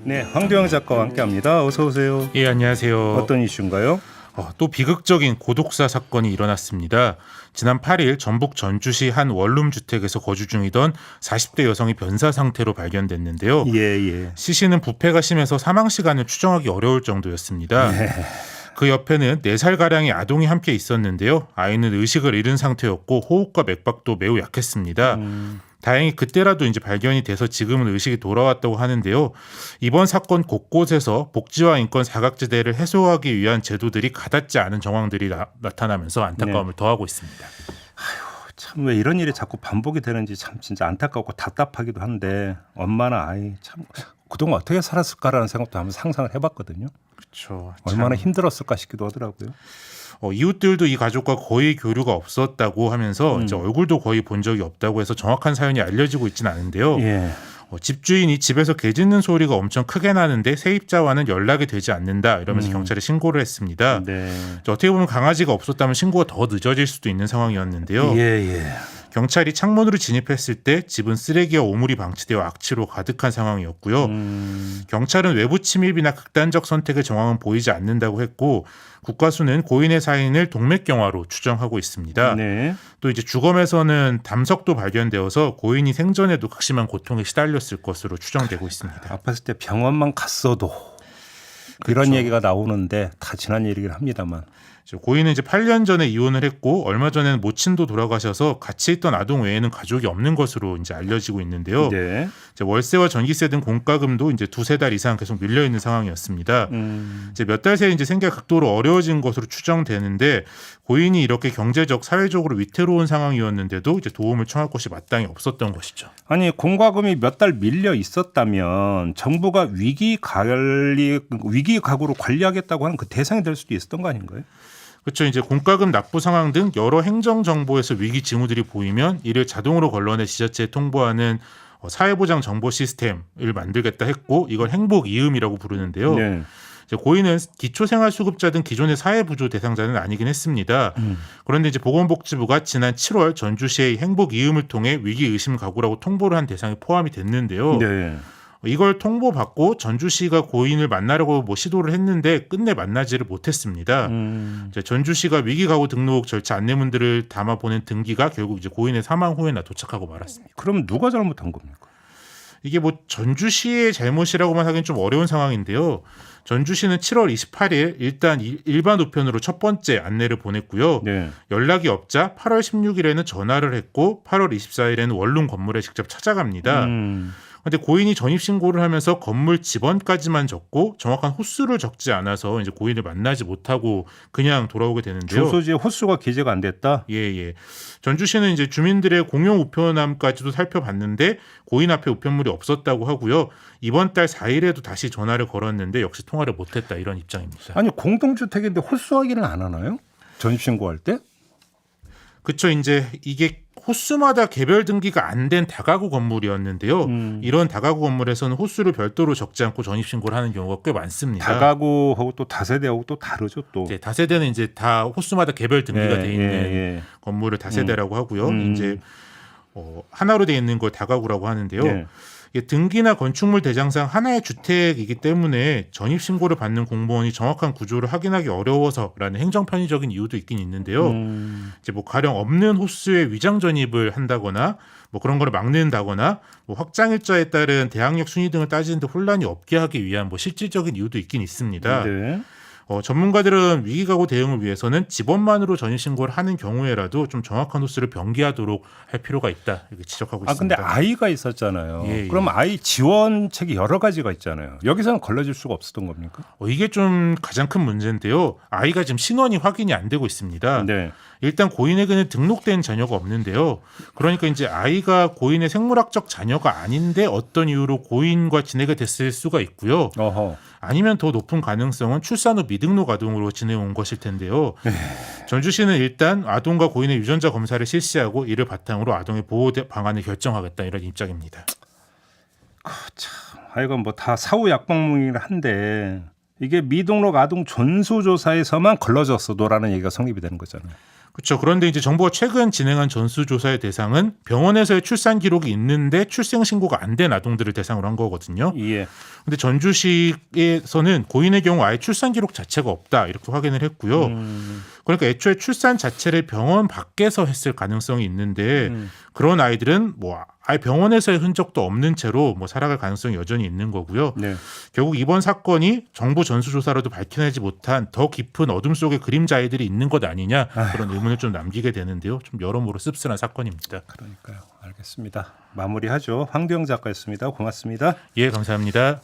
네, 황도영 작가와 함께합니다. 어서 오세요. 예, 안녕하세요. 어떤 이슈인가요? 또 비극적인 고독사 사건이 일어났습니다. 지난 8일 전북 전주시 한 원룸 주택에서 거주 중이던 40대 여성이 변사 상태로 발견됐는데요. 예. 시신은 부패가 심해서 사망 시간을 추정하기 어려울 정도였습니다. 그 옆에는 4살가량의 아동이 함께 있었는데요. 아이는 의식을 잃은 상태였고 호흡과 맥박도 매우 약했습니다. 다행히 그때라도 이제 발견이 돼서 지금은 의식이 돌아왔다고 하는데요. 이번 사건 곳곳에서 복지와 인권 사각지대를 해소하기 위한 제도들이 가닿지 않은 정황들이 나타나면서 안타까움을 더하고 있습니다. 참 왜 이런 일이 자꾸 반복이 되는지 참 진짜 안타깝고 답답하기도 한데 엄마나 아이 참 그동안 어떻게 살았을까라는 생각도 한번 상상을 해봤거든요. 그렇죠. 얼마나 힘들었을까 싶기도 하더라고요. 이웃들도 이 가족과 거의 교류가 없었다고 하면서 이제 얼굴도 거의 본 적이 없다고 해서 정확한 사연이 알려지고 있지는 않은데요. 예. 집주인이 집에서 개 짖는 소리가 엄청 크게 나는데 세입자와는 연락이 되지 않는다 이러면서 경찰에 신고를 했습니다. 네. 어떻게 보면 강아지가 없었다면 신고가 더 늦어질 수도 있는 상황이었는데요. 예. 경찰이 창문으로 진입했을 때 집은 쓰레기와 오물이 방치되어 악취로 가득한 상황이었고요. 경찰은 외부 침입이나 극단적 선택의 정황은 보이지 않는다고 했고 국과수는 고인의 사인을 동맥경화로 추정하고 있습니다. 네. 또 이제 주검에서는 담석도 발견되어서 고인이 생전에도 극심한 고통에 시달렸을 것으로 추정되고 있습니다. 아팠을 때 병원만 갔어도 이런 얘기가 나오는데 다 지난 얘기긴 합니다만. 고인은 이제 8년 전에 이혼을 했고 얼마 전에는 모친도 돌아가셔서 같이 있던 아동 외에는 가족이 없는 것으로 이제 알려지고 있는데요. 네. 이제 월세와 전기세 등 공과금도 이제 2-3달 이상 계속 밀려 있는 상황이었습니다. 이제 몇 달 새에 이제 생계가 극도로 어려워진 것으로 추정되는데 고인이 이렇게 경제적, 사회적으로 위태로운 상황이었는데도 이제 도움을 청할 곳이 마땅히 없었던 것이죠. 아니 공과금이 몇 달 밀려 있었다면 정부가 위기 가구로 관리하겠다고 하는 그 대상이 될 수도 있었던 거 아닌가요? 그렇죠. 이제 공과금 납부 상황 등 여러 행정 정보에서 위기 징후들이 보이면 이를 자동으로 걸러내 지자체에 통보하는 사회보장 정보 시스템을 만들겠다 했고 이걸 행복 이음이라고 부르는데요. 네. 이제 고인은 기초생활수급자 등 기존의 사회부조 대상자는 아니긴 했습니다. 그런데 이제 보건복지부가 지난 7월 전주시의 행복 이음을 통해 위기 의심 가구라고 통보를 한 대상에 포함이 됐는데요. 네. 이걸 통보받고 전주시가 고인을 만나려고 시도를 했는데 끝내 만나지를 못했습니다. 이제 전주시가 위기가구 등록 절차 안내문들을 담아 보낸 등기가 결국 이제 고인의 사망 후에나 도착하고 말았습니다. 그럼 누가 잘못한 겁니까? 이게 전주시의 잘못이라고만 하기는 좀 어려운 상황인데요. 전주시는 7월 28일 일단 일반 우편으로 첫 번째 안내를 보냈고요. 네. 연락이 없자 8월 16일에는 전화를 했고 8월 24일에는 원룸 건물에 직접 찾아갑니다. 근데 고인이 전입신고를 하면서 건물 집원까지만 적고 정확한 호수를 적지 않아서 이제 고인을 만나지 못하고 그냥 돌아오게 되는데요. 주소지에 호수가 기재가 안 됐다. 예. 전주시는 이제 주민들의 공용 우편함까지도 살펴봤는데 고인 앞에 우편물이 없었다고 하고요. 이번 달 4일에도 다시 전화를 걸었는데 역시 통화를 못했다 이런 입장입니다. 아니 공동주택인데 호수 확인을 안 하나요? 전입신고할 때? 그렇죠. 이제 이게 호수마다 개별 등기가 안 된 다가구 건물이었는데요. 이런 다가구 건물에서는 호수를 별도로 적지 않고 전입신고를 하는 경우가 꽤 많습니다. 다가구하고 또 다세대하고 또 다르죠 또. 네, 다세대는 이제 다 호수마다 개별 등기가 돼 있는 건물을 다세대라고 하고요. 이제 하나로 돼 있는 걸 다가구라고 하는데요. 네. 이게 등기나 건축물 대장상 하나의 주택이기 때문에 전입신고를 받는 공무원이 정확한 구조를 확인하기 어려워서라는 행정 편의적인 이유도 있긴 있는데요. 이제 가령 없는 호수에 위장 전입을 한다거나 그런 거를 막는다거나 확장 일자에 따른 대항력 순위 등을 따지는데 혼란이 없게 하기 위한 실질적인 이유도 있긴 있습니다. 네. 전문가들은 위기가구 대응을 위해서는 집원만으로 전입신고를 하는 경우에라도 좀 정확한 호수를 병기하도록 할 필요가 있다 이렇게 지적하고 있습니다. 근데 아이가 있었잖아요. 예. 그럼 아이 지원책이 여러 가지가 있잖아요. 여기서는 걸러질 수가 없었던 겁니까? 이게 좀 가장 큰 문제인데요. 아이가 지금 신원이 확인이 안 되고 있습니다. 네. 일단 고인에게는 등록된 자녀가 없는데요. 그러니까 이제 아이가 고인의 생물학적 자녀가 아닌데 어떤 이유로 고인과 지내게 됐을 수가 있고요. 어허. 아니면 더 높은 가능성은 출산 후 미등록 아동으로 지내온 것일 텐데요. 전주시는 일단 아동과 고인의 유전자 검사를 실시하고 이를 바탕으로 아동의 보호 방안을 결정하겠다 이런 입장입니다. 참, 하여간 다 사후 약방문이긴 한데 이게 미등록 아동 전수조사에서만 걸러졌어도라는 얘기가 성립이 되는 거잖아요. 그렇죠. 그런데 이제 정부가 최근 진행한 전수조사의 대상은 병원에서의 출산 기록이 있는데 출생 신고가 안 된 아동들을 대상으로 한 거거든요. 예. 근데 전주시에서는 고인의 경우 아예 출산 기록 자체가 없다 이렇게 확인을 했고요. 그러니까 애초에 출산 자체를 병원 밖에서 했을 가능성이 있는데 그런 아이들은 뭐 아예 병원에서의 흔적도 없는 채로 뭐 살아갈 가능성이 여전히 있는 거고요. 네. 결국 이번 사건이 정부 전수조사로도 밝혀내지 못한 더 깊은 어둠 속에 그림자 아이들이 있는 것 아니냐 그런 의문을 좀 남기게 되는데요. 좀 여러모로 씁쓸한 사건입니다. 그러니까요. 알겠습니다. 마무리하죠. 황병 작가였습니다. 고맙습니다. 예, 감사합니다.